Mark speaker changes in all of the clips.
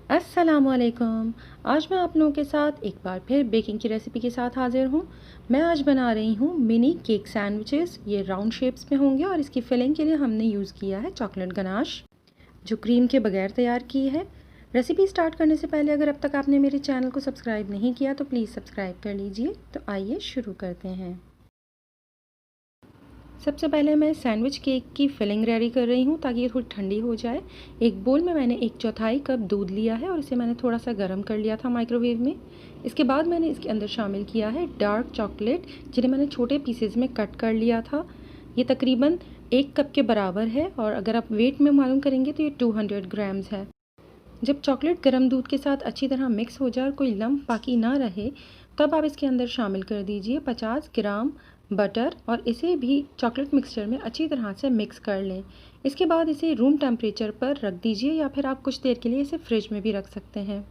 Speaker 1: अस्सलामुअलैकुम। आज मैं आप लोगों के साथ एक बार फिर बेकिंग की रेसिपी के साथ हाज़िर हूँ। मैं आज बना रही हूँ मिनी केक सैंडविचेस। ये राउंड शेप्स में होंगे और इसकी फिलिंग के लिए हमने यूज़ किया है चॉकलेट गनाश, जो क्रीम के बगैर तैयार की है। रेसिपी स्टार्ट करने से पहले अगर अब तक आपने मेरे चैनल को सब्सक्राइब नहीं किया तो प्लीज़ सब्सक्राइब कर लीजिए। तो आइए शुरू करते हैं। सबसे पहले मैं सैंडविच केक की फिलिंग रेडी कर रही हूँ ताकि ये थोड़ी ठंडी हो जाए। एक बोल में मैंने 1/4 कप दूध लिया है और इसे मैंने थोड़ा सा गर्म कर लिया था माइक्रोवेव में। इसके बाद मैंने इसके अंदर शामिल किया है डार्क चॉकलेट, जिन्हें मैंने छोटे पीसेज में कट कर लिया था। ये तकरीबन 1 कप के बराबर है और अगर आप वेट में मालूम करेंगे तो ये 200 ग्राम्स है। जब चॉकलेट गर्म दूध के साथ अच्छी तरह मिक्स हो जाए और कोई लम्प बाकी ना रहे, तब आप इसके अंदर शामिल कर दीजिए 50 ग्राम बटर और इसे भी चॉकलेट मिक्सचर में अच्छी तरह से मिक्स कर लें। इसके बाद इसे रूम टेम्परेचर पर रख दीजिए या फिर आप कुछ देर के लिए इसे फ्रिज में भी रख सकते हैं।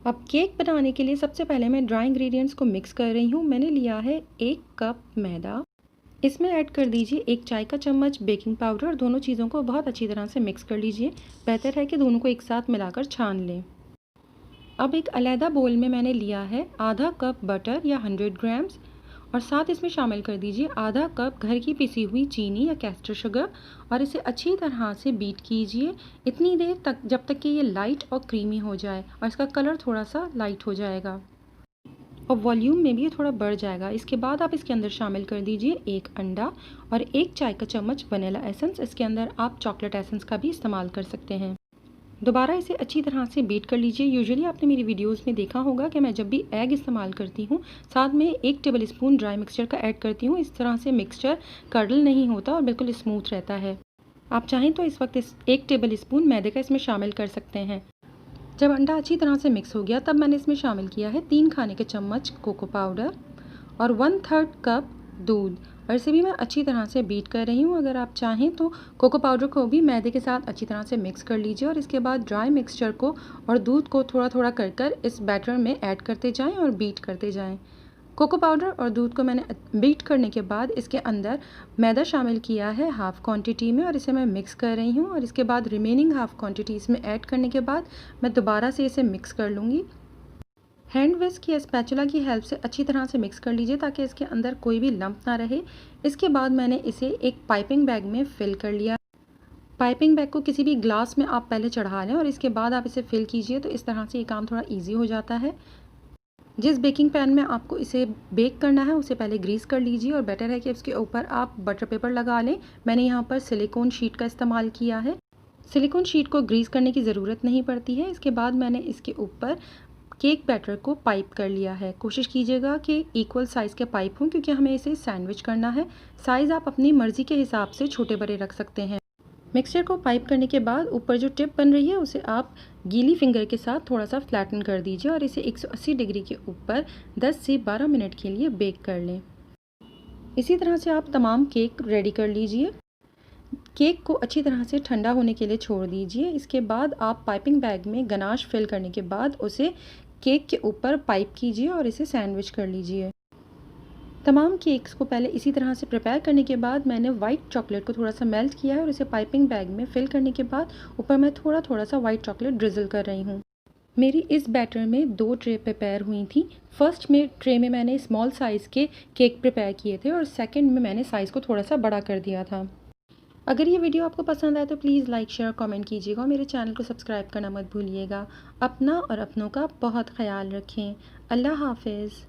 Speaker 1: अब केक बनाने के लिए सबसे पहले मैं ड्राई इंग्रेडिएंट्स को मिक्स कर रही हूँ। मैंने लिया है 1 कप मैदा। इसमें ऐड कर दीजिए 1 चाय का चम्मच बेकिंग पाउडर और दोनों चीज़ों को बहुत अच्छी तरह से मिक्स कर लीजिए। बेहतर है कि दोनों को एक साथ मिलाकर छान लें। अब एक अलहदा बोल में मैंने लिया है आधा कप बटर या 100 ग्राम्स और साथ इसमें शामिल कर दीजिए आधा कप घर की पिसी हुई चीनी या कैस्टर शुगर और इसे अच्छी तरह से बीट कीजिए इतनी देर तक जब तक कि ये लाइट और क्रीमी हो जाए और इसका कलर थोड़ा सा लाइट हो जाएगा और वॉल्यूम में भी ये थोड़ा बढ़ जाएगा। इसके बाद आप इसके अंदर शामिल कर दीजिए 1 अंडा और 1 चाय का चम्मच वनीला एसेंस। इसके अंदर आप चॉकलेट एसेंस का भी इस्तेमाल कर सकते हैं। दोबारा इसे अच्छी तरह से बीट कर लीजिए। यूजुअली आपने मेरी वीडियोस में देखा होगा कि मैं जब भी एग इस्तेमाल करती हूँ साथ में 1 टेबल स्पून ड्राई मिक्सचर का ऐड करती हूँ। इस तरह से मिक्सचर कर्डल नहीं होता और बिल्कुल स्मूथ रहता है। आप चाहें तो इस वक्त 1 टेबल स्पून मैदे का इसमें शामिल कर सकते हैं। जब अंडा अच्छी तरह से मिक्स हो गया तब मैंने इसमें शामिल किया है 3 खाने के चम्मच कोको पाउडर और 1/3 कप दूध और इसे भी मैं अच्छी तरह से बीट कर रही हूँ। अगर आप चाहें तो कोको पाउडर को भी मैदे के साथ अच्छी तरह से मिक्स कर लीजिए और इसके बाद ड्राई मिक्सचर को और दूध को थोड़ा थोड़ा कर इस बैटर में ऐड करते जाएं और बीट करते जाएं। कोको पाउडर और दूध को मैंने बीट करने के बाद इसके अंदर मैदा शामिल किया है हाफ़ क्वांटिटी में और इसे मैं मिक्स कर रही हूँ और इसके बाद रिमेनिंग हाफ़ क्वांटिटी इसमें ऐड करने के बाद मैं दोबारा से इसे मिक्स कर लूँगी। हैंड विस्क या स्पैचुला की हेल्प से अच्छी तरह से मिक्स कर लीजिए ताकि इसके अंदर कोई भी लंप ना रहे। इसके बाद मैंने इसे एक पाइपिंग बैग में फ़िल कर लिया। पाइपिंग बैग को किसी भी ग्लास में आप पहले चढ़ा लें और इसके बाद आप इसे फ़िल कीजिए तो इस तरह से ये काम थोड़ा ईजी हो जाता है। जिस बेकिंग पैन में आपको इसे बेक करना है उसे पहले ग्रीस कर लीजिए और बेटर है कि उसके ऊपर आप बटर पेपर लगा लें। मैंने यहाँ पर सिलिकॉन शीट का इस्तेमाल किया है। सिलिकॉन शीट को ग्रीस करने की ज़रूरत नहीं पड़ती है। इसके बाद मैंने इसके ऊपर केक बैटर को पाइप कर लिया है। कोशिश कीजिएगा कि इक्वल साइज़ के पाइप हों क्योंकि हमें इसे सैंडविच करना है। साइज़ आप अपनी मर्ज़ी के हिसाब से छोटे बड़े रख सकते हैं। मिक्सचर को पाइप करने के बाद ऊपर जो टिप बन रही है उसे आप गीली फिंगर के साथ थोड़ा सा फ्लैटन कर दीजिए और इसे 180 डिग्री के ऊपर 10 से 12 मिनट के लिए बेक कर लें। इसी तरह से आप तमाम केक रेडी कर लीजिए। केक को अच्छी तरह से ठंडा होने के लिए छोड़ दीजिए। इसके बाद आप पाइपिंग बैग में गनाश फिल करने के बाद उसे केक के ऊपर पाइप कीजिए और इसे सैंडविच कर लीजिए। तमाम केक्स को पहले इसी तरह से प्रिपेयर करने के बाद मैंने वाइट चॉकलेट को थोड़ा सा मेल्ट किया है और इसे पाइपिंग बैग में फिल करने के बाद ऊपर मैं थोड़ा थोड़ा सा वाइट चॉकलेट ड्रिजल कर रही हूँ। मेरी इस बैटर में 2 ट्रे प्रिपेयर हुई थी। फर्स्ट में ट्रे में मैंने स्मॉल साइज़ के केक प्रिपेयर किए थे और सेकंड में मैंने साइज़ को थोड़ा सा बड़ा कर दिया था। अगर ये वीडियो आपको पसंद आए तो प्लीज़ लाइक शेयर कमेंट कीजिएगा और मेरे चैनल को सब्सक्राइब करना मत भूलिएगा। अपना और अपनों का बहुत ख्याल रखें। अल्लाह हाफिज़।